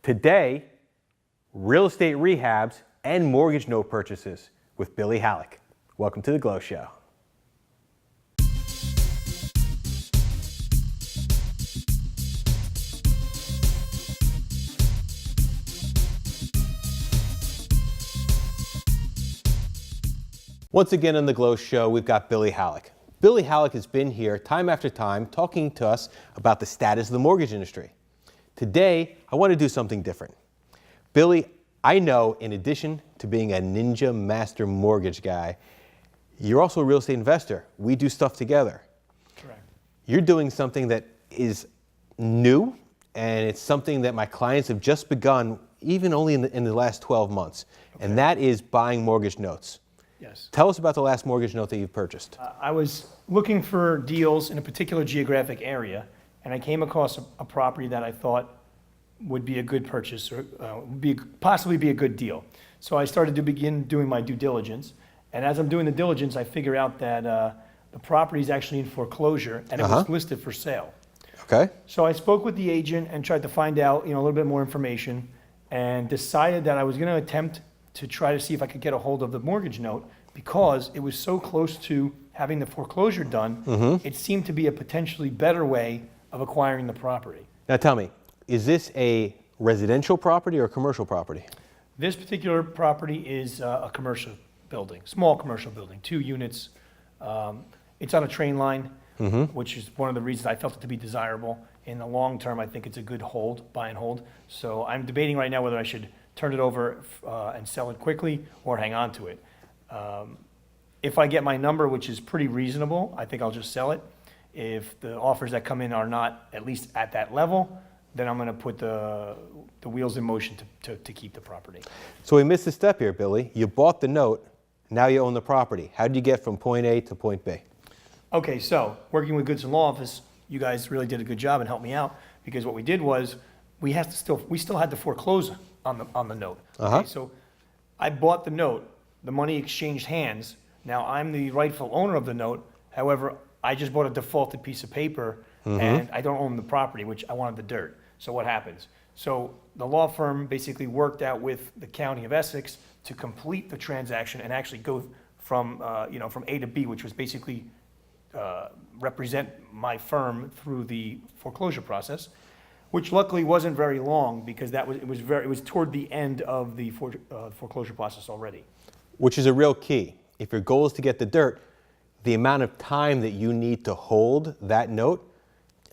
Today, real estate rehabs and mortgage note purchases with Billy Halleck. Welcome to The Glow Show. Once again on The Glow Show, we've got Billy Halleck. Billy Halleck has been here time after time talking to us about the status of the mortgage industry. Today, I want to do something different. Billy, I know in addition to being a ninja master mortgage guy, you're also a real estate investor. We do stuff together. Correct. You're doing something that is new, and it's something that my clients have just begun, even only in the last 12 months, and that is buying mortgage notes. Yes. Tell us about the last mortgage note that you've purchased. I was looking for deals in a particular geographic area, and I came across a property that I thought would be a good purchase or possibly be a good deal. So I started to begin doing my due diligence, and as I'm doing the diligence, I figure out that the property is actually in foreclosure, and it was listed for sale. Okay. So I spoke with the agent and tried to find out, a little bit more information, and decided that I was going to attempt to try to see if I could get a hold of the mortgage note because it was so close to having the foreclosure done. It seemed to be a potentially better way of acquiring the property. Now tell me, is this a residential property or a commercial property? This particular property is a commercial building, small commercial building, 2 units. It's on a train line, which is one of the reasons I felt it to be desirable. In the long term, I think it's a good hold, buy and hold. So I'm debating right now whether I should turn it over and sell it quickly or hang on to it. If I get my number, which is pretty reasonable, I think I'll just sell it. If the offers that come in are not at least at that level, then I'm going to put the wheels in motion to keep the property. So we missed a step here, Billy. You bought the note, now you own the property. How did you get from point A to point B? Okay, so working with Goodson Law Office, you guys really did a good job and helped me out because what we did was we still had to foreclose on the note. Okay, so I bought the note, the money exchanged hands. Now I'm the rightful owner of the note. However, I just bought a defaulted piece of paper and I don't own the property, which I wanted the dirt. So what happens? So the law firm basically worked out with the County of Essex to complete the transaction and actually go from from A to B, which was basically represent my firm through the foreclosure process, which luckily wasn't very long because it was toward the end of the foreclosure process already. Which is a real key. If your goal is to get the dirt, the amount of time that you need to hold that note,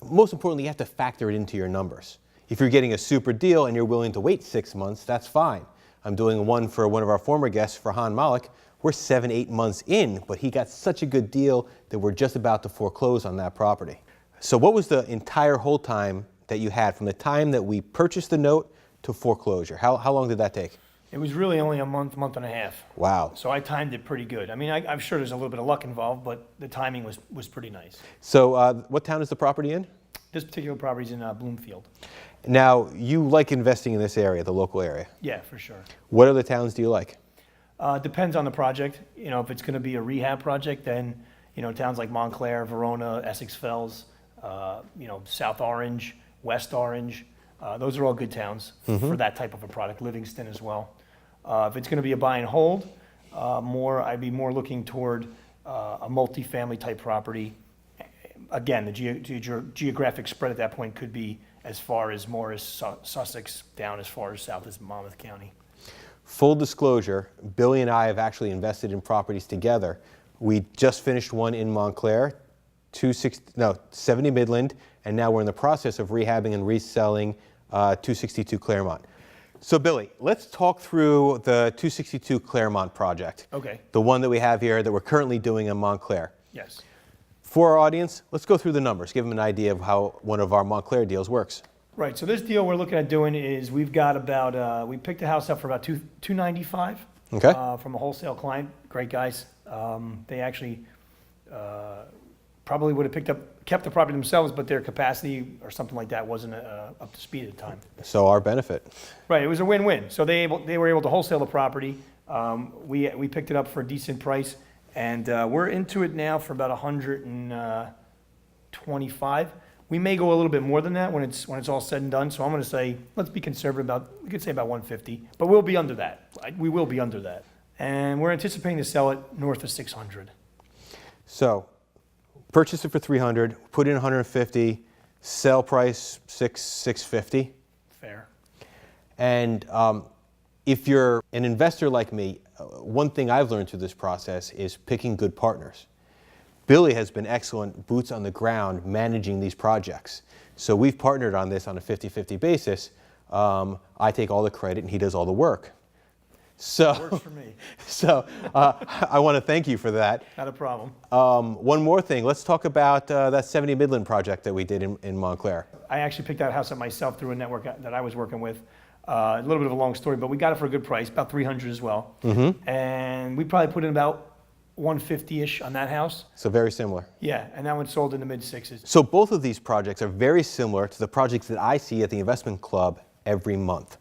most importantly, you have to factor it into your numbers. If you're getting a super deal and you're willing to wait 6 months, that's fine. I'm doing one for one of our former guests, Farhan Malik. We're 7-8 months in, but he got such a good deal that we're just about to foreclose on that property. So what was the entire hold time that you had from the time that we purchased the note to foreclosure? How long did that take? It was really only a month and a half. Wow. So I timed it pretty good. I mean, I'm sure there's a little bit of luck involved, but the timing was pretty nice. So what town is the property in? This particular property is in Bloomfield. Now, you like investing in this area, the local area. Yeah, for sure. What other towns do you like? Depends on the project. If it's going to be a rehab project, then, towns like Montclair, Verona, Essex Fells, South Orange, West Orange, those are all good towns for that type of a product. Livingston as well. If it's going to be a buy and hold, I'd be more looking toward a multifamily type property. Again, the geographic spread at that point could be as far as Sussex down as far as south as Monmouth County. Full disclosure, Billy and I have actually invested in properties together. We just finished one in Montclair, 70 Midland, and now we're in the process of rehabbing and reselling 262 Claremont. So Billy, let's talk through the 262 Claremont project. Okay. The one that we have here that we're currently doing in Montclair. Yes. For our audience, let's go through the numbers, give them an idea of how one of our Montclair deals works. Right, so this deal we're looking at doing is we've got about, we picked the house up for about $295 Okay. From a wholesale client, great guys. They actually probably would have kept the property themselves, but their capacity or something like that wasn't up to speed at the time. So our benefit. Right, it was a win-win. So they were able to wholesale the property. We picked it up for a decent price, and we're into it now for about $125. We may go a little bit more than that when it's all said and done. So I'm going to say, let's be conservative we could say about 150, but we'll be under that. We will be under that. And we're anticipating to sell it north of 600. So purchase it for 300, put in 150, sell price 650. Fair. And if you're an investor like me, one thing I've learned through this process is picking good partners. Billy has been excellent, boots on the ground, managing these projects. So we've partnered on this on a 50-50 basis. I take all the credit and he does all the work. So, Works for me. So I want to thank you for that. Not a problem. One more thing, let's talk about that 70 Midland project that we did in Montclair. I actually picked that house up myself through a network that I was working with. A little bit of a long story, but we got it for a good price, about 300 as well. And we probably put in about 150-ish on that house. So very similar. Yeah, and that one sold in the mid-sixes. So both of these projects are very similar to the projects that I see at the investment club every month.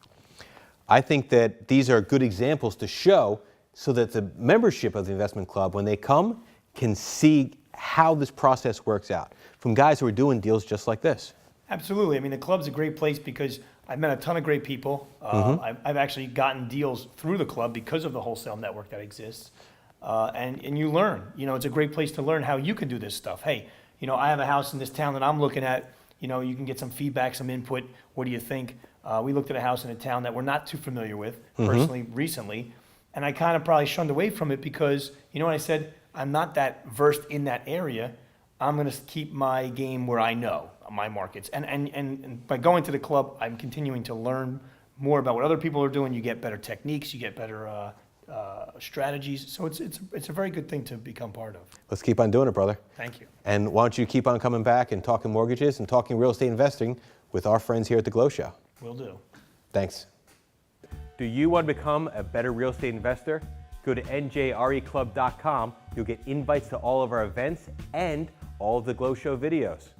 I think that these are good examples to show so that the membership of the investment club, when they come, can see how this process works out from guys who are doing deals just like this. Absolutely. I mean, the club's a great place because I've met a ton of great people. I've actually gotten deals through the club because of the wholesale network that exists. And you learn. You know, it's a great place to learn how you can do this stuff. Hey, you know, I have a house in this town that I'm looking at. You know, you can get some feedback, some input. What do you think? We looked at a house in a town that we're not too familiar with personally recently, and I kind of probably shunned away from it because, you know what I said? I'm not that versed in that area. I'm going to keep my game where I know my markets. And by going to the club, I'm continuing to learn more about what other people are doing. You get better techniques, you get better strategies. So it's a very good thing to become part of. Let's keep on doing it, brother. Thank you. And why don't you keep on coming back and talking mortgages and talking real estate investing with our friends here at the Glow Show. Will do. Thanks. Do you want to become a better real estate investor? Go to njreclub.com. You'll get invites to all of our events and all of the Glow Show videos.